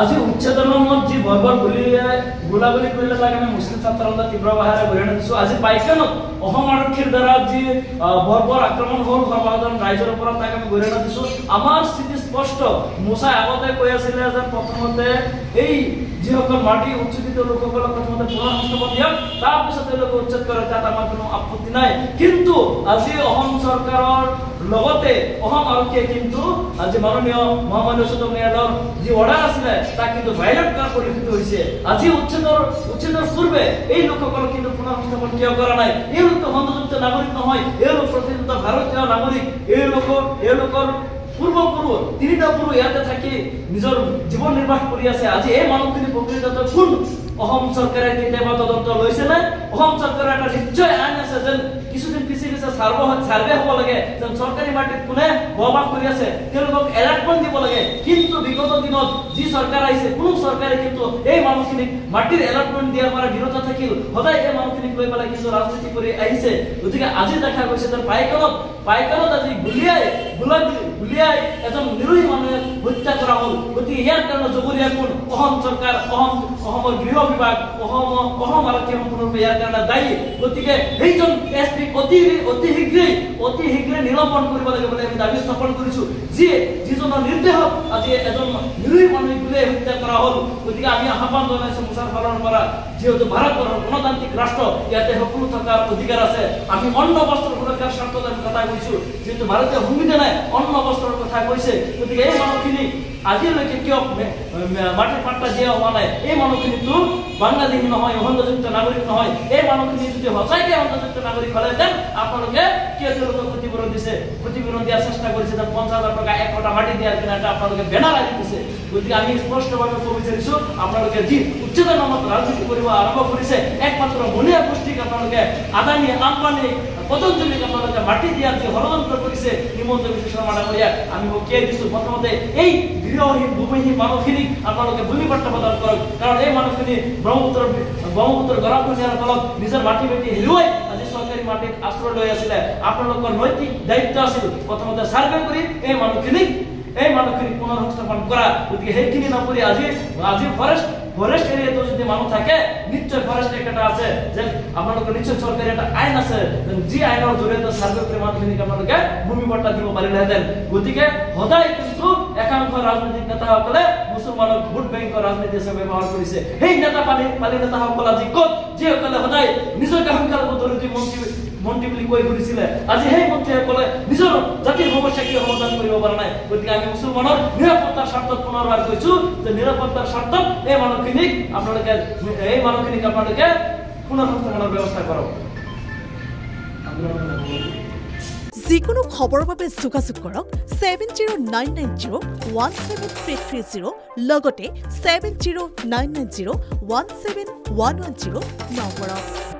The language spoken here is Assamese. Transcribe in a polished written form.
আজি উচ্ছেদনত যি বৰ্বৰ গোলাগুলি কৰিলে তাক আমি মুছলিম ছাত্ৰসকলে তীব্ৰ ভাষাৰে গৰিহণা দিছোঁ। আজি পাইকানত অসম আৰক্ষীৰ দ্বাৰা যি বৰ্বৰ আক্ৰমণ হ'ল সৰ্বসাধাৰণ ৰাইজৰ ওপৰত তাক আমি গৰিহণা দিছোঁ। আমাৰ স্থিতি স্পষ্ট। মুছাই আগতে কৈ আছিলে যে প্ৰথমতে এই যিসকল মাটি উচ্ছেদিত লোকসকলক প্ৰথমতে পুনৰ সংস্থাপন দিয়ক, তাৰপিছত তেওঁলোকে উচ্ছেদ কৰে, তাত আমাৰ কোনো আপত্তি নাই। কিন্তু আজি অসম চৰকাৰৰ লগতে অসম আৰক্ষীয়ে কিন্তু আজি মাননীয় মহামান্য উচ্চতম ন্যায়ালয়ৰ যি অৰ্ডাৰ আছিলে তাক কিন্তু ভাইলেট কৰা পৰিলক্ষিত হৈছে। আজি উচ্ছেদৰ পূৰ্বে এই লোকসকলক কিন্তু পুনৰ সংস্থাপন কিয় কৰা নাই? এওঁলোক সংযুক্ত নাগৰিক নহয়, এওঁলোক প্ৰতিনিধিত্ব ভাৰতীয় নাগৰিক। এওঁলোকৰ পূৰ্বপুৰুষ 3টা পুৰুষ ইয়াতে থাকি নিজৰ জীৱন নিৰ্বাহ কৰি আছে। আজি এই মানুহখিনি প্ৰকৃততে কোন অসম চৰকাৰে কেতিয়াবা তদন্ত লৈছে নে? অসম চৰকাৰৰ এটা নিশ্চয় আইন আছে যেন কিছুদিন পিছে সাৰ্ভে হ'ব লাগে, যেন চৰকাৰী মাটিত কোনে বসবাস কৰি আছে তেওঁলোকক এলাৰ্টমেণ্ট দিব লাগে। কিন্তু বিগত দিনত যি চৰকাৰ আহিছে কোনো চৰকাৰে কিন্তু এই মানুহখিনিক মাটিৰ এলাৰ্টমেণ্ট দিয়াৰ পৰা বিৰত থাকিল। সদায় এই মানুহখিনিক লৈ পেলাই কিন্তু ৰাজনীতি কৰি আহিছে। গতিকে আজি দেখা গৈছে যে পাইকানত আজি গুলিয়াই এজন নিৰোহী মানুহে হত্যা কৰা হ'ল। গতিকে ইয়াৰ কাৰণে জগৰীয়া কোন? অসম চৰকাৰ, অসমৰ গৃহ বিভাগ, অসম আৰক্ষী সম্পূৰ্ণৰূপে ইয়াৰ কাৰণে দায়ী। গতিকে সেইজন এছপিক অতি শীঘ্ৰে নিলম্বন কৰিব লাগে বুলি আমি দাবী উত্থাপন কৰিছোঁ। যিজনৰ নিৰ্দেশত আজি এজন নিৰোহী মানুহ গুলিয়াই হত্যা কৰা হ'ল। গতিকে আমি আহ্বান জনাইছোঁ মুছাৰ ফালৰ পৰা, যিহেতু ভাৰতবৰ্ষৰ গণতান্ত্ৰিক ৰাষ্ট্ৰ, ইয়াতে সকলো থকাৰ অধিকাৰ আছে। আমি অন্ন বস্ত্ৰৰ সুৰক্ষাৰ স্বাৰ্থত আমি কথা কৈছোঁ, যিহেতু ভাৰতীয় সংবিধানে অন্ন বস্ত্ৰৰ কথা কৈছে। গতিকে এই মানুহখিনি আজিলৈকে কিয় মাটিৰ পাট্টা দিয়া হোৱা নাই? এই মানুহখিনিতো বাংলাদেশী নহয়, সংযুক্ত নাগৰিক নহয়। এই মানুহখিনি যদি সঁচাকৈ সংযুক্ত নাগৰিক হ'লেহেঁতেন আপোনালোকে কিয় তেওঁলোকক ক্ষতিপূৰণ দিছে? ক্ষতিপূৰণ দিয়াৰ চেষ্টা কৰিছে, 50,000 টকা 1 কটা মাটি দিয়াৰ কাৰণে আপোনালোকে বেনাৰ আনি দিছে। গতিকে আমি স্পষ্টভাৱে ক'ব বিচাৰিছোঁ, আপোনালোকে যি উচ্ছেদৰ নামত ৰাজনীতি কৰিব আৰম্ভ কৰিছে, একমাত্ৰ মনীয়া গোষ্ঠীক আপোনালোকে আদানী, আম্বানী, পতঞ্জলীক আপোনালোকে মাটি দিয়াৰ যি ষড়যন্ত্ৰ কৰিছে হিমন্ত বিশ্ব শৰ্মা ডাঙৰীয়াক আমি সকীয়াই দিছোঁ। প্ৰথমতে এই গৃহহীন ভূমিহীন মানুহখিনিক আপোনালোকে ভূমি পট্টা প্ৰদান কৰক, কাৰণ এই মানুহখিনি ব্ৰহ্মপুত্ৰৰ গৰাখহনীয়াৰ ফলত নিজৰ মাটি হেৰুৱাই আজি চৰকাৰী মাটিত আশ্ৰয় লৈ আছিলে। আপোনালোকৰ নৈতিক দায়িত্ব আছিল প্ৰথমতে ছাৰ্ভে কৰি এই মানুহখিনিক পুনৰ সংস্থাপন কৰা। গতিকে সেইখিনি নকৰি আজি ফৰেষ্ট এৰিয়াটো যদি মানুহ থাকে, নিশ্চয় ফৰেষ্ট এক্ট এটা আছে, যেন আপোনালোকৰ নিশ্চয় চৰকাৰী এটা আইন আছে, যি আইনৰ জৰিয়তে ছাৰ্ভে কৰি মানুহখিনিক আপোনালোকে ভূমি পট্টা দিব পাৰিলেহেঁতেন। গতিকে সদায় কিন্তু একাংশ ৰাজনৈতিক নেতাসকলে মুছলমানক ভোট বেংকৰ ৰাজনীতি হিচাপে ব্যৱহাৰ কৰিছে। সেই পালি নেতাসকল আজি ক'ত? যিসকলে সদায় নিজকে সংখ্যালঘু দৰিদ্ৰী মন্ত্ৰী বুলি কৈ ঘূৰিছিলে, আজি সেই মন্ত্ৰীসকলে নিজৰ জাতিৰ সমস্যা কিয় সমাধান কৰিব পৰা নাই? গতিকে আমি মুছলমানৰ নিৰাপত্তাৰ স্বাৰ্থত পুনৰবাৰ কৈছোঁ যে নিৰাপত্তাৰ স্বাৰ্থত এই মানুহখিনিক আপোনালোকে পুনৰ সংস্থাপনৰ ব্যৱস্থা কৰক। যিকোনো খবৰৰ বাবে যোগাযোগ কৰক 7099017330 লগতে 7099017110 নম্বৰত।